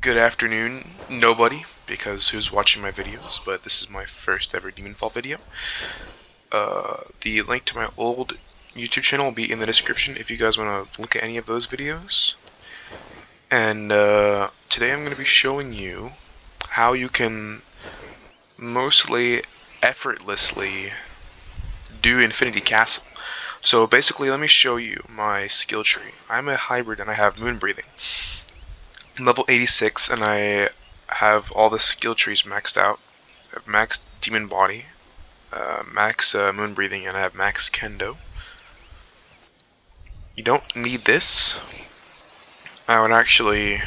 Good afternoon, nobody, because who's watching my videos, but this is my first ever Demonfall video. The link to my old YouTube channel will be in the description if you guys want to look at any of those videos. And today I'm going to be showing you how you can mostly effortlessly do Infinity Castle. So basically, let me show you my skill tree. I'm a hybrid and I have moon breathing. I'm level 86 and I have all the skill trees maxed out. I have max demon body, max moon breathing, and I have max kendo. You don't need this. I would actually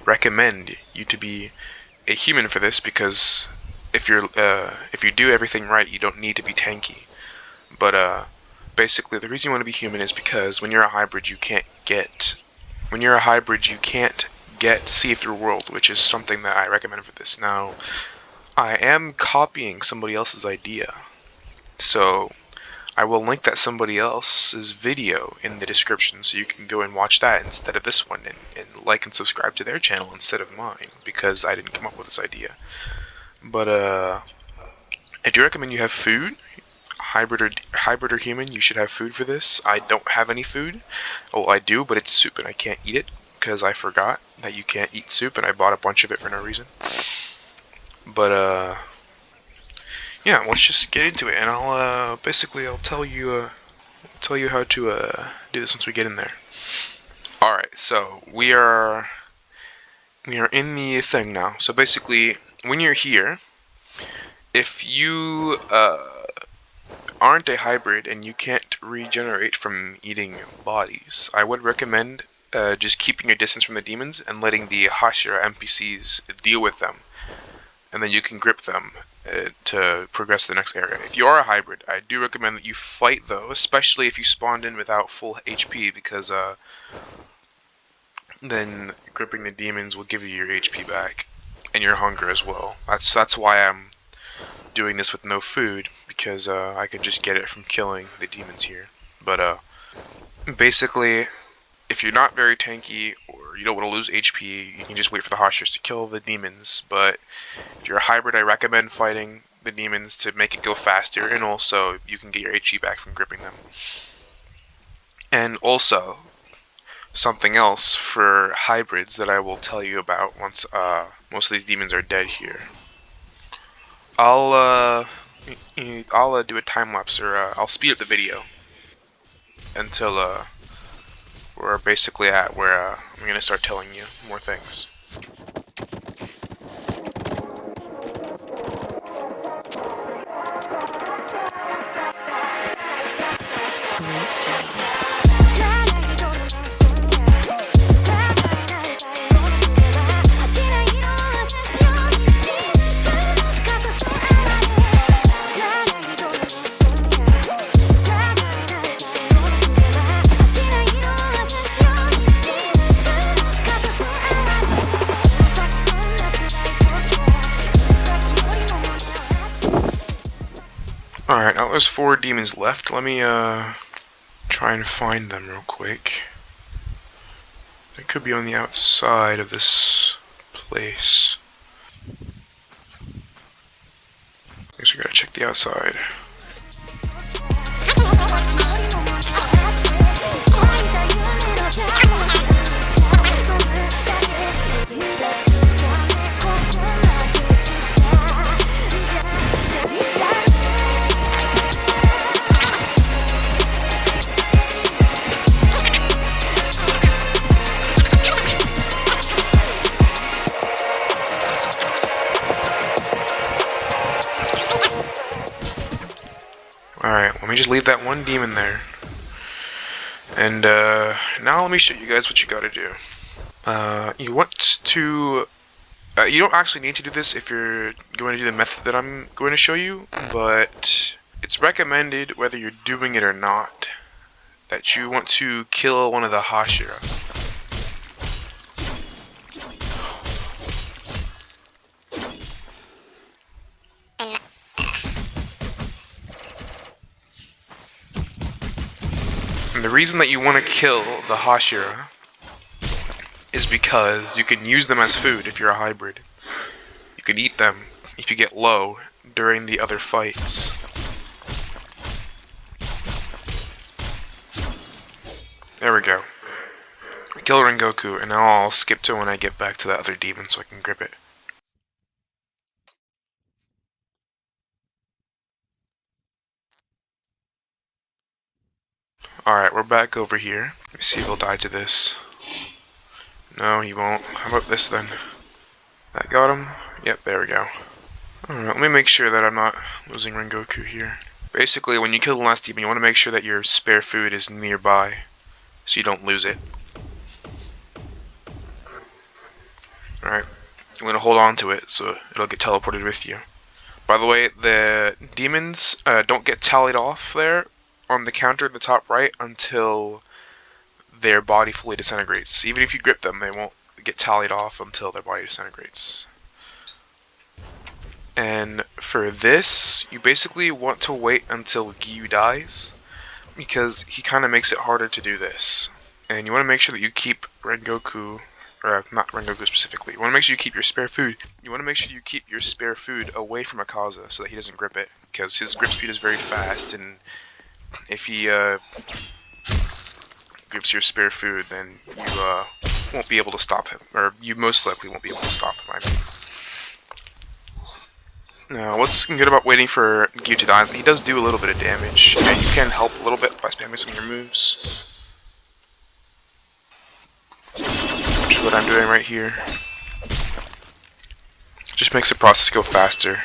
recommend you to be a human for this, because if you do everything right, you don't need to be tanky. But basically, the reason you want to be human is because when you're a hybrid, you can't get see through world, which is something that I recommend for this. Now, I am copying somebody else's idea, so I will link that somebody else's video in the description so you can go and watch that instead of this one, and like and subscribe to their channel instead of mine, because I didn't come up with this idea. But I do recommend you have food. Hybrid or human, you should have food for this. I don't have any food. Oh, I do, but it's soup and I can't eat it because I forgot that you can't eat soup, and I bought a bunch of it for no reason. But yeah, let's just get into it, and I'll tell you how to do this once we get in there. All right, so we are in the thing now. So basically, when you're here, if you aren't a hybrid and you can't regenerate from eating bodies, I would recommend just keeping your distance from the demons and letting the Hashira NPCs deal with them, and then you can grip them to progress to the next area. If you are a hybrid, I do recommend that you fight though, especially if you spawned in without full HP, because then gripping the demons will give you your HP back and your hunger as well. That's why I'm doing this with no food, because I can just get it from killing the demons here. But basically, if you're not very tanky or you don't want to lose HP, you can just wait for the Hashers to kill the demons. But if you're a hybrid, I recommend fighting the demons to make it go faster, and also you can get your HP back from gripping them. And also, something else for hybrids that I will tell you about once most of these demons are dead here. I'll do a time lapse, or I'll speed up the video until we're basically at where I'm gonna start telling you more things. Alright, now there's 4 demons left. Let me try and find them real quick. They could be on the outside of this place. I guess we gotta check the outside. Alright, let me just leave that one demon there. And now let me show you guys what you gotta do. You want to... you don't actually need to do this if you're going to do the method that I'm going to show you, but it's recommended, whether you're doing it or not, that you want to kill one of the Hashira. And the reason that you want to kill the Hashira is because you can use them as food if you're a hybrid. You can eat them if you get low during the other fights. There we go. Kill Rengoku, and now I'll skip to when I get back to that other demon so I can grip it. Alright, we're back over here. Let me see if he'll die to this. No, he won't. How about this then? That got him? Yep, there we go. Alright, let me make sure that I'm not losing Rengoku here. Basically, when you kill the last demon, you want to make sure that your spare food is nearby, so you don't lose it. Alright, I'm going to hold on to it, so it'll get teleported with you. By the way, the demons don't get tallied off there on the counter at the top right until their body fully disintegrates. Even if you grip them, they won't get tallied off until their body disintegrates. And for this, you basically want to wait until Gyu dies, because he kind of makes it harder to do this. And you want to make sure that you keep Rengoku, or not Rengoku specifically, you want to make sure you keep your spare food. You want to make sure you keep your spare food away from Akaza so that he doesn't grip it, because his grip speed is very fast, and if he grips your spare food, then you won't be able to stop him, or you most likely won't be able to stop him, I mean. Now, what's good about waiting for Gyu to die is that he does do a little bit of damage, and you can help a little bit by spamming some of your moves. Which is what I'm doing right here. Just makes the process go faster.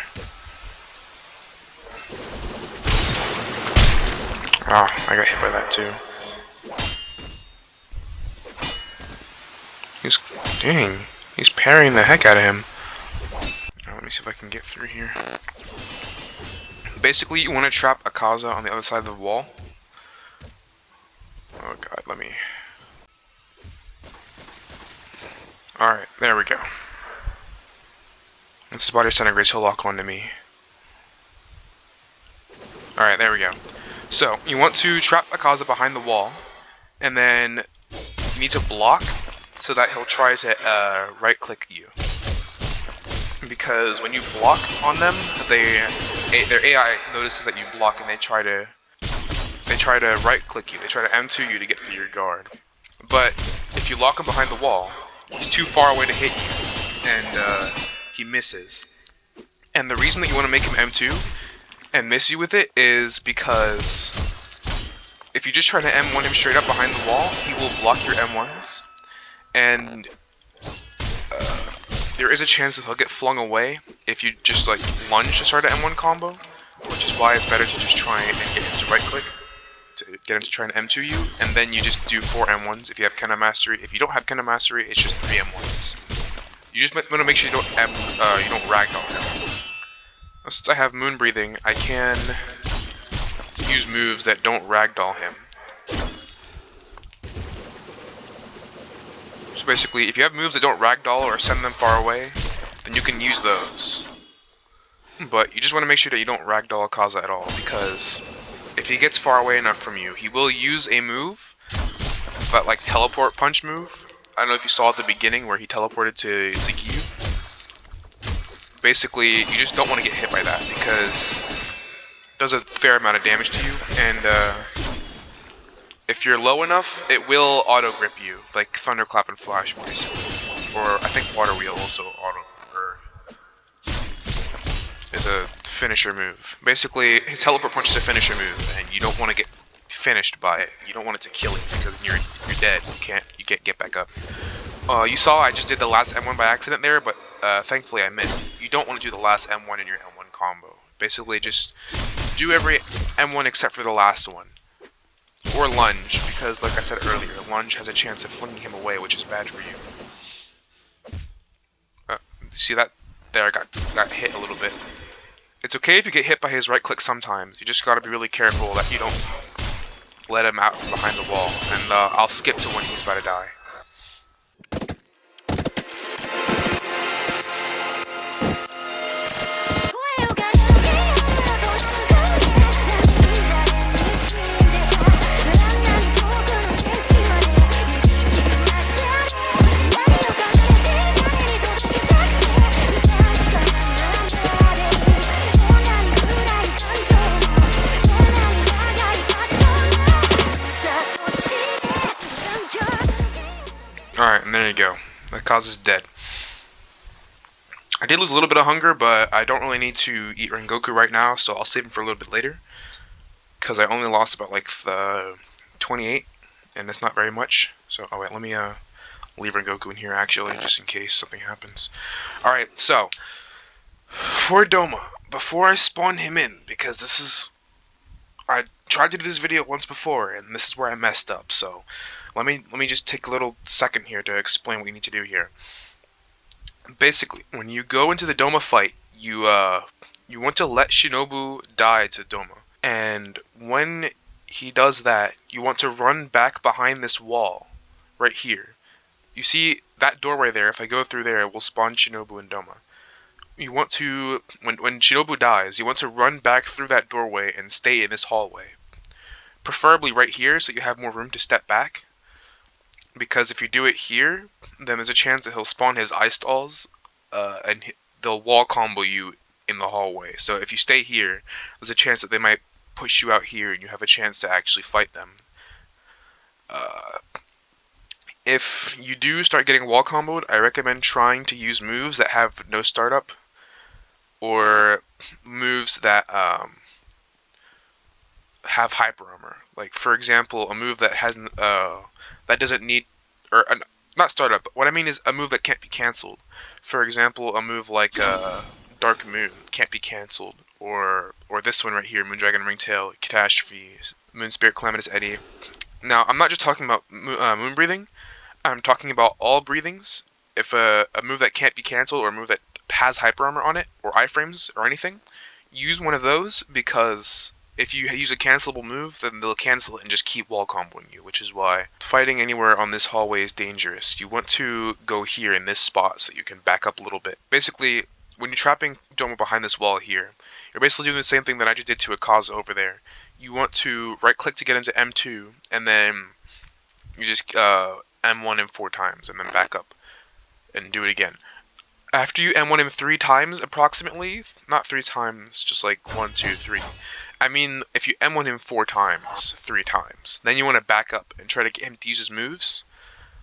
Ah, I got hit by that too. He's parrying the heck out of him. Let me see if I can get through here. Basically, you want to trap Akaza on the other side of the wall. Oh god, let me... Alright, there we go. Once his body disintegrates, he'll lock onto me. Alright, there we go. So, you want to trap Akaza behind the wall, and then you need to block so that he'll try to right-click you. Because when you block on them, their AI notices that you block, and they try to right-click you. They try to M2 you to get through your guard. But if you lock him behind the wall, he's too far away to hit you, and he misses. And the reason that you want to make him M2 and miss you with it is because if you just try to M1 him straight up behind the wall, he will block your M1s, and there is a chance that he'll get flung away if you just like lunge to start an M1 combo, which is why it's better to just try and get him to right click to get him to try and M2 you, and then you just do 4 M1s if you have Kenna Mastery. If you don't have Kenna Mastery, it's just 3 M1s. You just want to make sure you don't ragdoll him. Since I have Moon Breathing, I can use moves that don't ragdoll him. So basically, if you have moves that don't ragdoll or send them far away, then you can use those. But you just want to make sure that you don't ragdoll Akaza at all, because if he gets far away enough from you, he will use a move, that like teleport punch move. I don't know if you saw at the beginning where he teleported to Gyu. Basically, you just don't want to get hit by that, because it does a fair amount of damage to you, and if you're low enough, it will auto-grip you, like Thunderclap and Flash, basically. Or I think Water Wheel also is a finisher move. Basically, his Teleport Punch is a finisher move, and you don't want to get finished by it. You don't want it to kill you, because you're dead. You can't get back up. You saw I just did the last M1 by accident there, but thankfully I missed. You don't want to do the last M1 in your M1 combo. Basically, just do every M1 except for the last one. Or lunge, because like I said earlier, lunge has a chance of flinging him away, which is bad for you. See that? There, I got hit a little bit. It's okay if you get hit by his right click sometimes. You just gotta be really careful that you don't let him out from behind the wall. And I'll skip to when he's about to die. There you go. Akaza's dead. I did lose a little bit of hunger, but I don't really need to eat Rengoku right now, so I'll save him for a little bit later. Because I only lost about like the 28, and that's not very much. So, oh wait, let me leave Rengoku in here actually, just in case something happens. Alright, so, for Doma, before I spawn him in, because this is... I tried to do this video once before, and this is where I messed up, so let me just take a little second here to explain what we need to do here. Basically, when you go into the Doma fight, you want to let Shinobu die to Doma. And when he does that, you want to run back behind this wall, right here. You see that doorway there, if I go through there, it will spawn Shinobu and Doma. You want to, when Shinobu dies, you want to run back through that doorway and stay in this hallway. Preferably right here, so you have more room to step back. Because if you do it here, then there's a chance that he'll spawn his ice stalls, and they'll wall combo you in the hallway. So if you stay here, there's a chance that they might push you out here, and you have a chance to actually fight them. If you do start getting wall comboed, I recommend trying to use moves that have no startup, or moves that have hyper armor. Like for example, a move that has that doesn't need, or not startup. But what I mean is a move that can't be cancelled. For example, a move like Dark Moon can't be cancelled, or this one right here, Moondragon Ringtail, Catastrophe, Moon Spirit, Calamitous Eddy. Now I'm not just talking about moon breathing. I'm talking about all breathings. If a move that can't be cancelled, or a move that has hyper armor on it, or iframes, or anything, use one of those, because if you use a cancelable move, then they'll cancel it and just keep wall comboing you, which is why fighting anywhere on this hallway is dangerous. You want to go here in this spot so you can back up a little bit. Basically, when you're trapping Doma behind this wall here, you're basically doing the same thing that I just did to Akaza over there. You want to right click to get into M2, and then you just M1 M4 times, and then back up and do it again. After you M1 him 3 times approximately, not 3 times, just like 1, 2, 3. I mean, if you M1 him 4 times, 3 times, then you want to back up and try to get him to use his moves.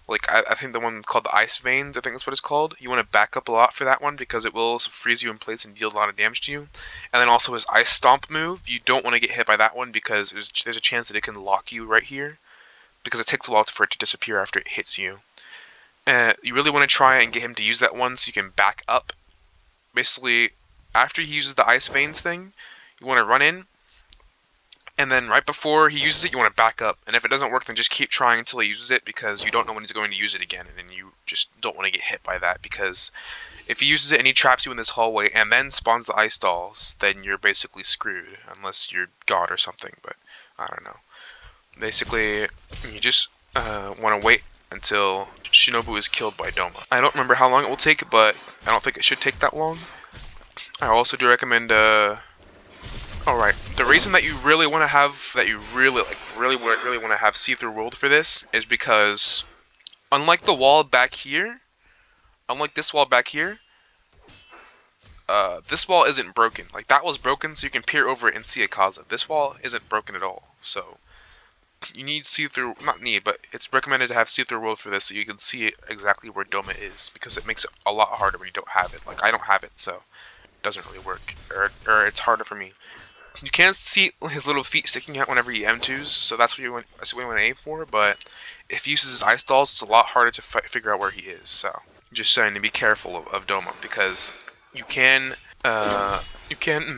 Like, I think the one called the Ice Veins, I think that's what it's called. You want to back up a lot for that one, because it will freeze you in place and deal a lot of damage to you. And then also his Ice Stomp move, you don't want to get hit by that one, because there's a chance that it can lock you right here, because it takes a while for it to disappear after it hits you. You really want to try and get him to use that one so you can back up. Basically, after he uses the Ice Veins thing, you want to run in, and then right before he uses it, you want to back up. And if it doesn't work, then just keep trying until he uses it, because you don't know when he's going to use it again, and you just don't want to get hit by that, because if he uses it and he traps you in this hallway and then spawns the ice dolls, then you're basically screwed, unless you're God or something, but I don't know. Basically, you just want to wait until Shinobu is killed by Doma. I don't remember how long it will take, but I don't think it should take that long. I also do recommend alright, the reason that you really want to have, really want to have see-through world for this is because, unlike the wall back here, this wall isn't broken. Like, that was broken so you can peer over it and see Akaza. This wall isn't broken at all, so you need see-through, not need, but it's recommended to have see-through world for this so you can see exactly where Doma is, because it makes it a lot harder when you don't have it. Like, I don't have it, so it doesn't really work, or it's harder for me. You can't see his little feet sticking out whenever he M2s, so that's what you want to aim for, but if he uses his ice dolls, it's a lot harder to figure out where he is, so just saying to be careful of Doma, because you can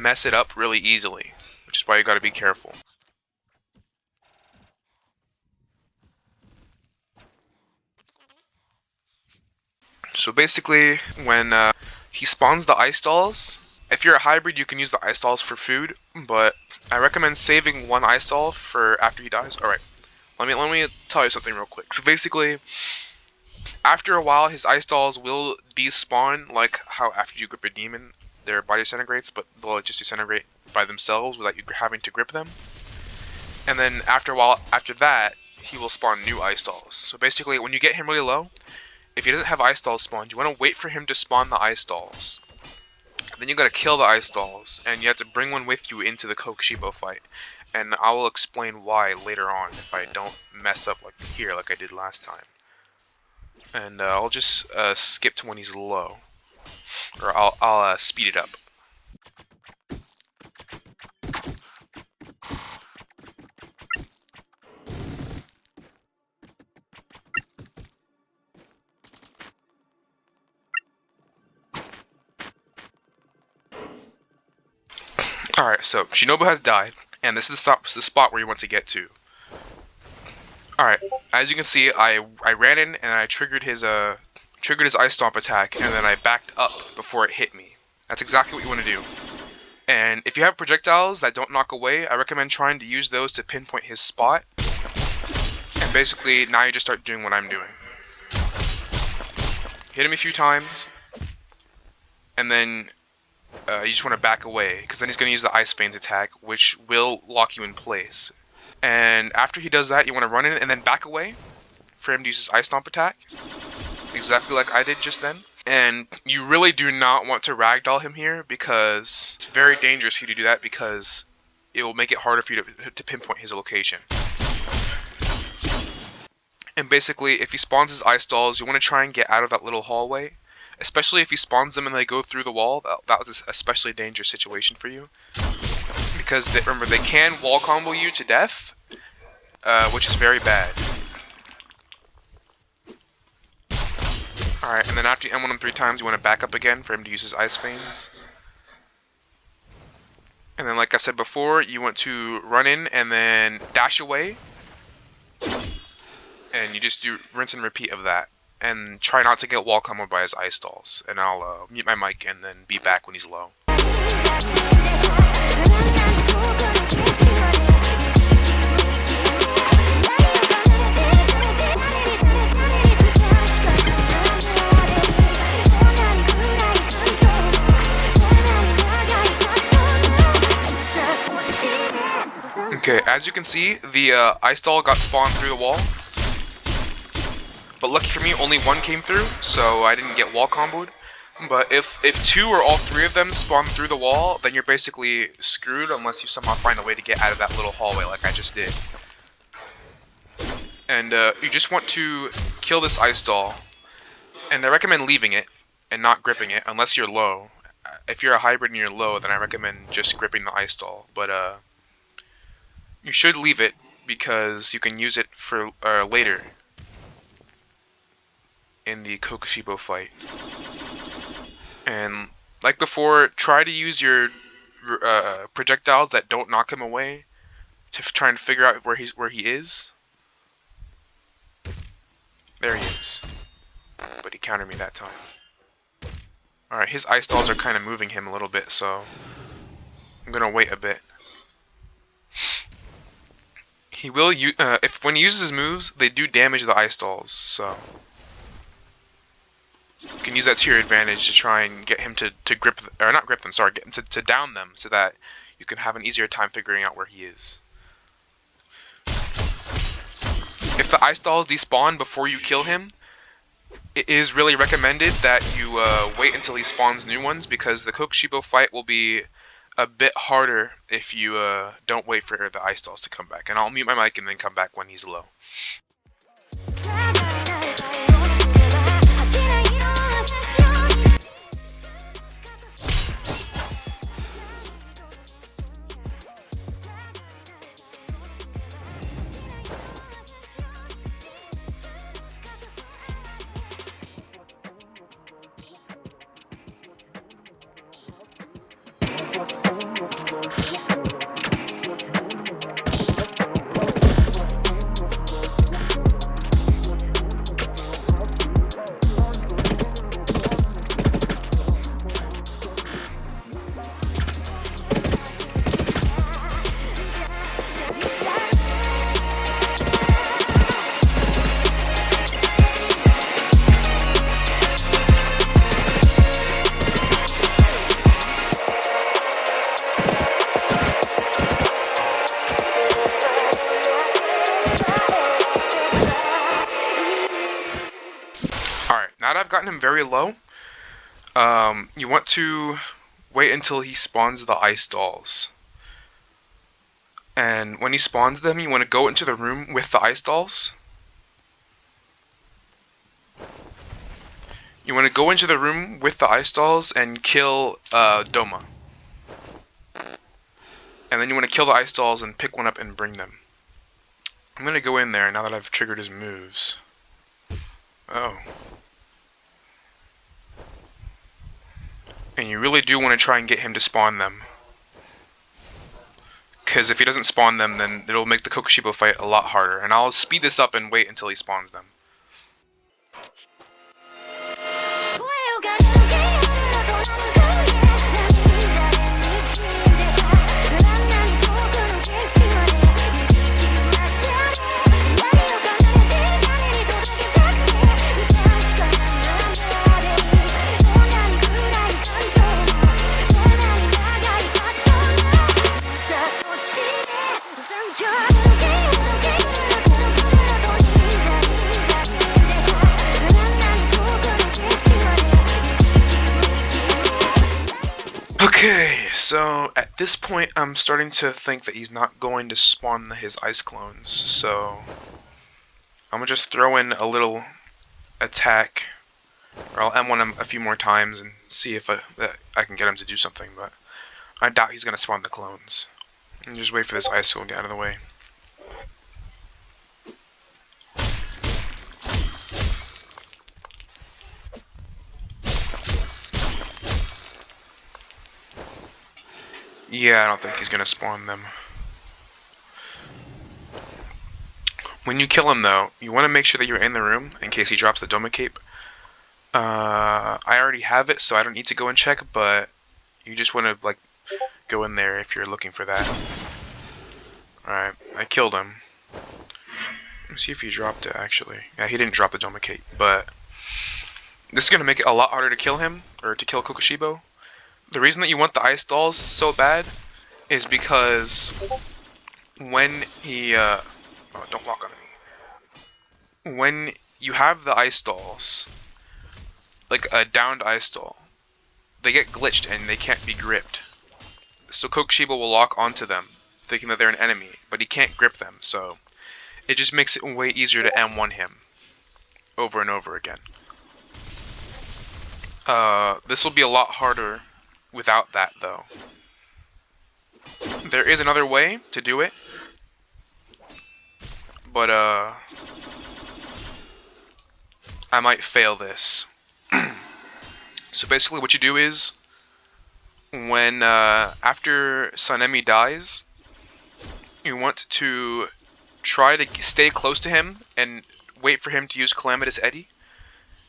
mess it up really easily, which is why you gotta be careful. So basically, when he spawns the ice dolls, if you're a hybrid, you can use the ice dolls for food, but I recommend saving one ice doll for after he dies. Alright, let me tell you something real quick. So basically, after a while, his ice dolls will despawn, like how after you grip a demon, their body disintegrates, but they'll just disintegrate by themselves without you having to grip them. And then after a while, after that, he will spawn new ice dolls. So basically, when you get him really low, if he doesn't have ice dolls spawned, you want to wait for him to spawn the ice dolls. Then you gotta kill the ice dolls, and you have to bring one with you into the Kokushibo fight. And I will explain why later on if I don't mess up like here like I did last time. And I'll just skip to when he's low. Or I'll speed it up. Alright, so Shinobu has died, and this is the spot where you want to get to. Alright, as you can see, I ran in and I triggered his Ice Stomp attack, and then I backed up before it hit me. That's exactly what you want to do. And if you have projectiles that don't knock away, I recommend trying to use those to pinpoint his spot. And basically, now you just start doing what I'm doing. Hit him a few times, and then you just want to back away, because then he's going to use the Ice Veins attack, which will lock you in place. And after he does that, you want to run in and then back away for him to use his Ice Stomp attack, exactly like I did just then. And you really do not want to ragdoll him here, because it's very dangerous for you to do that, because it will make it harder for you to pinpoint his location. And basically, if he spawns his ice dolls, you want to try and get out of that little hallway. Especially if he spawns them and they go through the wall, that was an especially dangerous situation for you. Because, remember, they can wall combo you to death, which is very bad. Alright, and then after you M1 him 3 times, you want to back up again for him to use his Ice Veins. And then, like I said before, you want to run in and then dash away. And you just do rinse and repeat of that. And try not to get wall comboed by his ice dolls. And I'll mute my mic and then be back when he's low. Okay, as you can see, the ice doll got spawned through the wall. But lucky for me, only one came through, so I didn't get wall comboed. But if 2 or all 3 of them spawn through the wall, then you're basically screwed unless you somehow find a way to get out of that little hallway like I just did. And you just want to kill this ice doll. And I recommend leaving it and not gripping it unless you're low. If you're a hybrid and you're low, then I recommend just gripping the ice doll. But you should leave it because you can use it for later in the Kokushibo fight. And like before, try to use your projectiles that don't knock him away to try and figure out where he is. There he is. But he countered me that time. Alright, his ice dolls are kind of moving him a little bit, so I'm gonna wait a bit. He will when he uses his moves, they do damage the ice dolls, so you can use that to your advantage to try and get him to grip, or not grip them, sorry, get him to down them so that you can have an easier time figuring out where he is. If the ice dolls despawn before you kill him, it is really recommended that you wait until he spawns new ones, because the Kokushibo fight will be a bit harder if you don't wait for the ice dolls to come back. And I'll mute my mic and then come back when he's low. Now that I've gotten him very low, you want to wait until he spawns the ice dolls. And when he spawns them, you want to go into the room with the ice dolls. You want to go into the room with the ice dolls and kill Doma. And then you want to kill the ice dolls and pick one up and bring them. I'm going to go in there now that I've triggered his moves. Oh. And you really do want to try and get him to spawn them. Because if he doesn't spawn them, then it'll make the Kokushibo fight a lot harder. And I'll speed this up and wait until he spawns them. Okay, so at this point I'm starting to think that he's not going to spawn his ice clones, so I'm gonna just throw in a little attack, or I'll M1 him a few more times and see if I can get him to do something, but I doubt he's gonna spawn the clones. And just wait for this ice to get out of the way. Yeah, I don't think he's gonna spawn them. When you kill him, though, you want to make sure that you're in the room in case he drops the Doma cape. I already have it, so I don't need to go and check, but you just want to like go in there if you're looking for that. Alright, I killed him. Let me see if he dropped it, actually. Yeah, he didn't drop the Doma cape, but this is going to make it a lot harder to kill him, or to kill Kokushibo. The reason that you want the ice dolls so bad is because when he, oh, don't lock on me. When you have the ice dolls, like a downed ice doll, they get glitched and they can't be gripped. So Kokushibo will lock onto them, thinking that they're an enemy, but he can't grip them, so it just makes it way easier to M1 him over and over again. This will be a lot harder without that, though. There is another way to do it, but I might fail this. So basically what you do is, when after Sanemi dies, you want to try to stay close to him and wait for him to use Calamitous Eddy.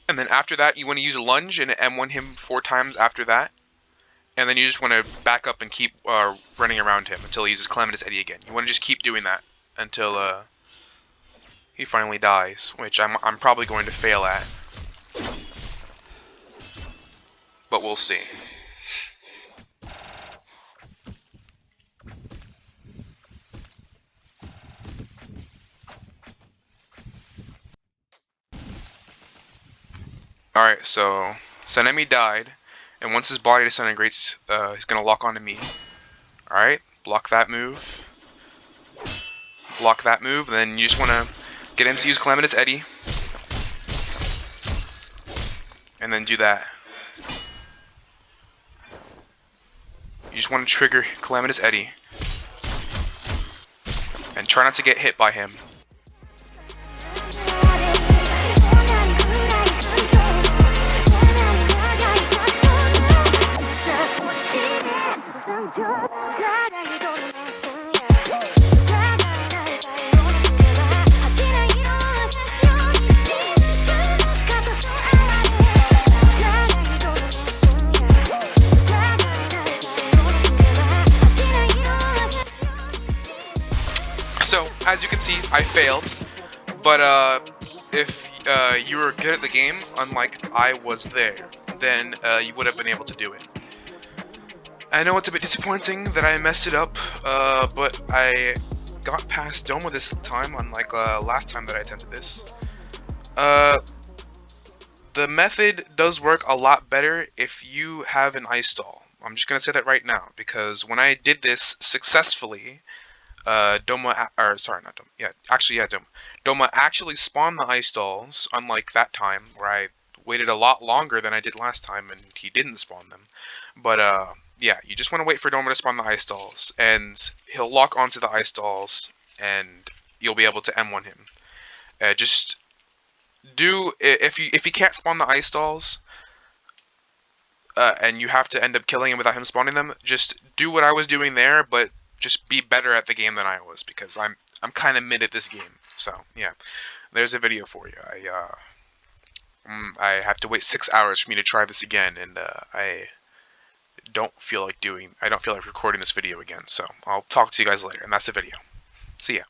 And then after that, you want to use a lunge and M1 him 4 times after that. And then you just want to back up and keep running around him until he uses Calamitous Eddy again. You want to just keep doing that until he finally dies, which I'm probably going to fail at. But we'll see. Alright, so Sanemi died, and once his body disintegrates, he's gonna lock onto me. Alright, block that move. Block that move, then you just wanna get him to use Calamitous Eddy. And then do that. You just want to trigger Calamitous Eddy. And try not to get hit by him. So, as you can see, I failed, but if you were good at the game, unlike I was there, then you would have been able to do it. I know it's a bit disappointing that I messed it up, but I got past Doma this time, unlike last time that I attempted this. The method does work a lot better if you have an ice doll. I'm just gonna say that right now, because when I did this successfully, Doma actually spawned the ice dolls, unlike that time where I waited a lot longer than I did last time, and he didn't spawn them. But yeah, you just want to wait for Doma to spawn the ice dolls, and he'll lock onto the ice dolls, and you'll be able to M1 him. Just do if you can't spawn the ice dolls, and you have to end up killing him without him spawning them, just do what I was doing there, but just be better at the game than I was, because I'm kind of mid at this game. So yeah, there's a video for you. I have to wait 6 hours for me to try this again, and I don't feel like recording this video again. So I'll talk to you guys later, and that's the video. See ya.